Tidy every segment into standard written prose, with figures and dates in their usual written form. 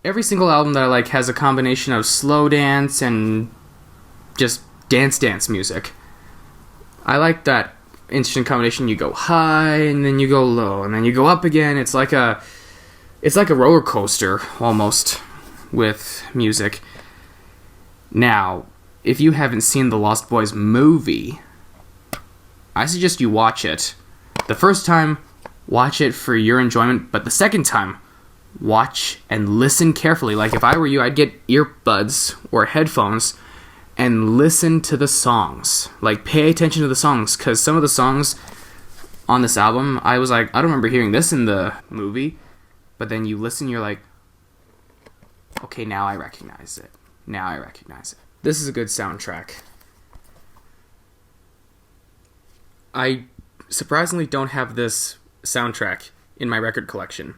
every single album that I like has a combination of slow dance and just dance music. I like that interesting combination. You go high and then you go low and then you go up again. It's like a roller coaster almost with music. Now, if you haven't seen the Lost Boys movie, I suggest you watch it. The first time, watch it for your enjoyment, but the second time, watch and listen carefully. Like if I were you, I'd get earbuds or headphones and listen to the songs. Like pay attention to the songs, because some of the songs on this album, I was like, I don't remember hearing this in the movie, but then you listen, you're like, okay, now I recognize it. This is a good soundtrack. I surprisingly don't have this soundtrack in my record collection.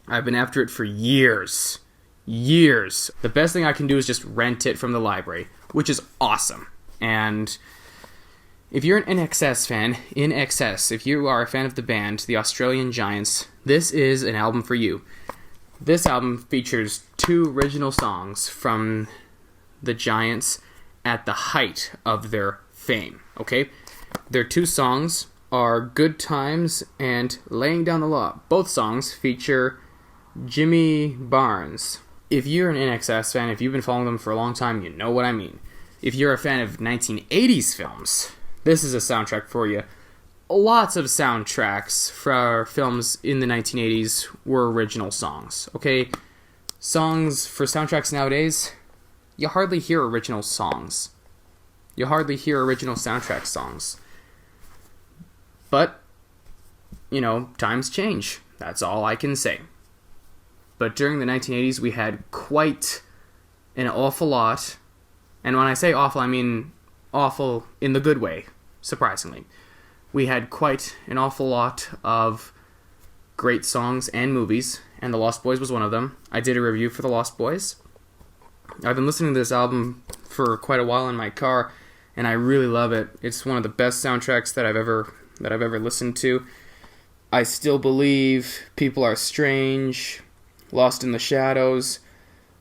I've been after it for years. The best thing I can do is just rent it from the library, which is awesome. And if you're an INXS fan, INXS, if you are a fan of the band, the Australian Giants, this is an album for you. This album features 2 original songs from the Giants at the height of their fame, okay? Their 2 songs are Good Times and Laying Down the Law. Both songs feature Jimmy Barnes. If you're an INXS fan, if you've been following them for a long time, you know what I mean. If you're a fan of 1980s films, this is a soundtrack for you. Lots of soundtracks for films in the 1980s were original songs, okay? Songs for soundtracks nowadays, you hardly hear original songs. You hardly hear original soundtrack songs. But, you know, times change. That's all I can say. But during the 1980s, we had quite an awful lot. And when I say awful, I mean awful in the good way, surprisingly. We had quite an awful lot of great songs and movies, and The Lost Boys was one of them. I did a review for The Lost Boys. I've been listening to this album for quite a while in my car, and I really love it. It's one of the best soundtracks that I've ever listened to. I Still Believe, People Are Strange, Lost in the Shadows.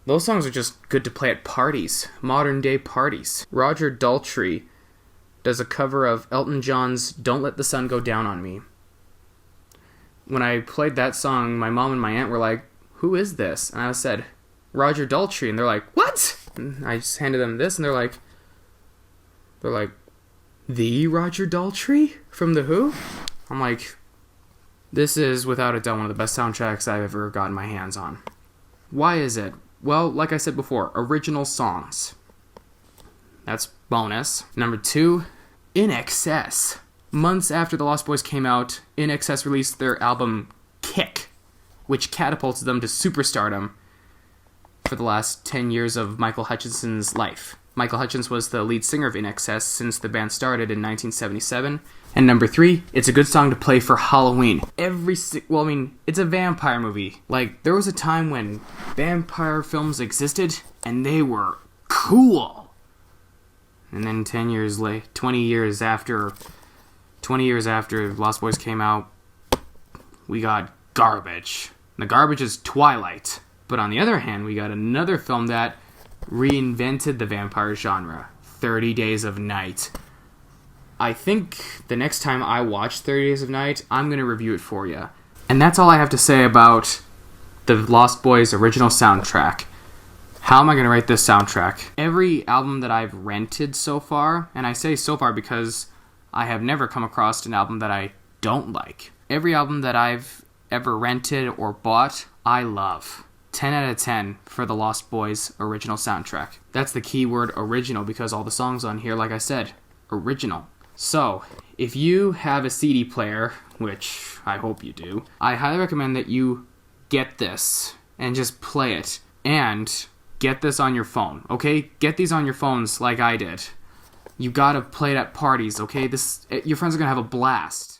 Those songs are just good to play at parties, modern day parties. Roger Daltrey does a cover of Elton John's Don't Let the Sun Go Down on Me. When I played that song, my mom and my aunt were like, who is this? And I said, Roger Daltrey. And they're like, what? And I just handed them this, and they're like, the Roger Daltrey from The Who? I'm like, this is without a doubt one of the best soundtracks I've ever gotten my hands on. Why is it? Well, like I said before, original songs. That's bonus. Number 2, INXS. Months after The Lost Boys came out, INXS released their album Kick, which catapulted them to superstardom for the last 10 years of Michael Hutchinson's life. Michael Hutchins was the lead singer of INXS since the band started in 1977. And number 3, it's a good song to play for Halloween. It's a vampire movie. Like, there was a time when vampire films existed, and they were cool. And then 20 years after Lost Boys came out, we got garbage. The garbage is Twilight. But on the other hand, we got another film that reinvented the vampire genre, 30 Days of Night. I think the next time I watch 30 Days of Night, I'm going to review it for you. And that's all I have to say about the Lost Boys original soundtrack. How am I going to rate this soundtrack? Every album that I've rented so far, and I say so far because I have never come across an album that I don't like. Every album that I've ever rented or bought, I love. 10 out of 10 for the Lost Boys original soundtrack. That's the key word, original, because all the songs on here, like I said, original. So, if you have a CD player, which I hope you do, I highly recommend that you get this and just play it. And get this on your phone, okay? Get these on your phones like I did. You gotta play it at parties, okay? Your friends are gonna have a blast.